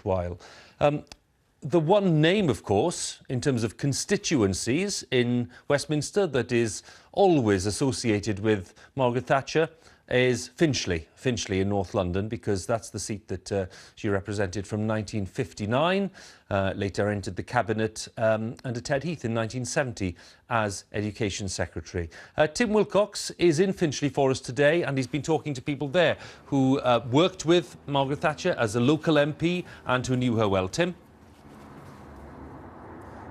short while. The one name, of course, in terms of constituencies in Westminster that is always associated with Margaret Thatcher is Finchley in North London, because that's the seat that she represented from 1959, later entered the cabinet under Ted Heath in 1970 as Education Secretary. Tim Wilcox is in Finchley for us today, and he's been talking to people there who worked with Margaret Thatcher as a local MP and who knew her well. Tim?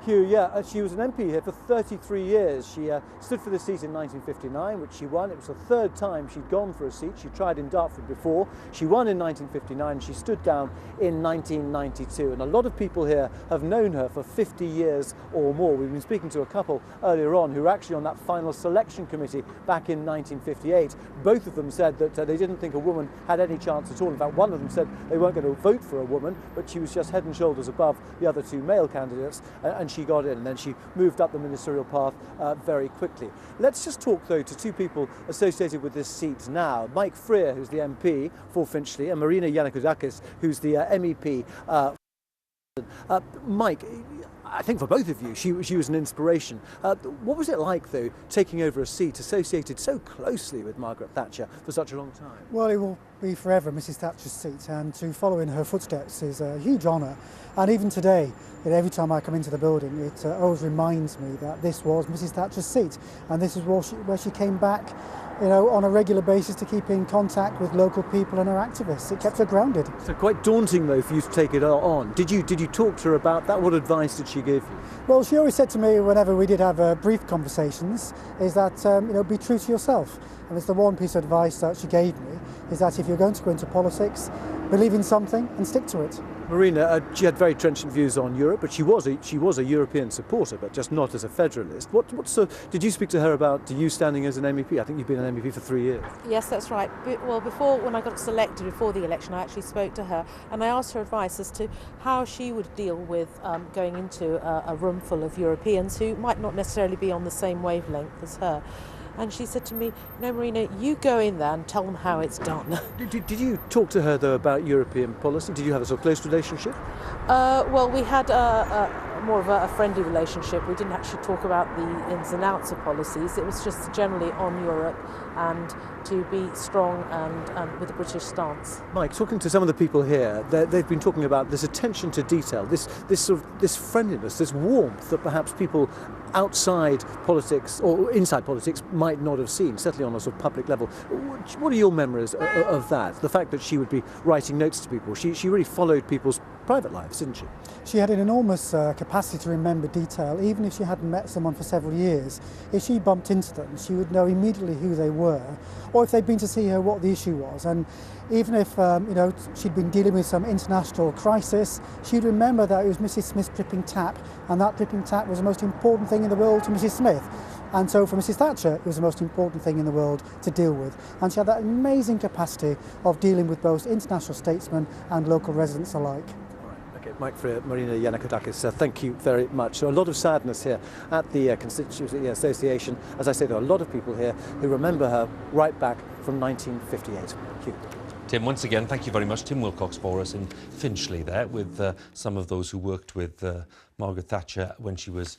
Hugh, yeah, she was an MP here for 33 years. She stood for the seat in 1959, which she won. It was the third time she'd gone for a seat. She tried in Dartford before. She won in 1959. She stood down in 1992. And a lot of people here have known her for 50 years or more. We've been speaking to a couple earlier on who were actually on that final selection committee back in 1958. Both of them said that they didn't think a woman had any chance at all. In fact, one of them said they weren't going to vote for a woman, but she was just head and shoulders above the other two male candidates. And she got in, and then she moved up the ministerial path very quickly. Let's just talk, though, to two people associated with this seat now. Mike Freer, who's the MP for Finchley, and Marina Yannakoudakis, who's the MEP. Mike, I think for both of you, she was an inspiration. What was it like, though, taking over a seat associated so closely with Margaret Thatcher for such a long time? Well, it will be forever Mrs Thatcher's seat, and to follow in her footsteps is a huge honour. And even today, every time I come into the building, it always reminds me that this was Mrs Thatcher's seat, and this is where she came back, you know, on a regular basis to keep in contact with local people and her activists. It kept her grounded. So quite daunting, though, for you to take it on. Did you talk to her about that? What advice did she give you? Well, she always said to me whenever we did have brief conversations, is that be true to yourself. And it's the one piece of advice that she gave me, is that if you're going to go into politics, believe in something and stick to it. Marina, she had very trenchant views on Europe, but she was a European supporter, but just not as a federalist. Did you speak to her about you standing as an MEP? I think you've been an MEP for 3 years. Yes, that's right. Well, when I got selected before the election, I actually spoke to her, and I asked her advice as to how she would deal with going into a room full of Europeans who might not necessarily be on the same wavelength as her. And she said to me, "No, Marina, you go in there and tell them how it's done." Did you talk to her, though, about European policy? Did you have a sort of close relationship? Well, we had more of a friendly relationship. We didn't actually talk about the ins and outs of policies. It was just generally on Europe and to be strong and with a British stance. Mike, talking to some of the people here, they've been talking about this attention to detail, this friendliness, this warmth that perhaps people outside politics or inside politics might not have seen, certainly on a sort of public level. What are your memories of that? The fact that she would be writing notes to people. She really followed people's private lives, didn't she? She had an enormous capacity to remember detail, even if she hadn't met someone for several years. If she bumped into them, she would know immediately who they were, or if they'd been to see her, what the issue was. And even if she'd been dealing with some international crisis, she'd remember that it was Mrs Smith's dripping tap, and that dripping tap was the most important thing in the world to Mrs Smith. And so for Mrs Thatcher, it was the most important thing in the world to deal with. And she had that amazing capacity of dealing with both international statesmen and local residents alike. Okay, Mike Freer, Marina Yannakoudakis, thank you very much. So a lot of sadness here at the Constituency Association. As I say, there are a lot of people here who remember her right back from 1958. Thank you. Tim, once again, thank you very much. Tim Wilcox for us in Finchley there with some of those who worked with Margaret Thatcher when she was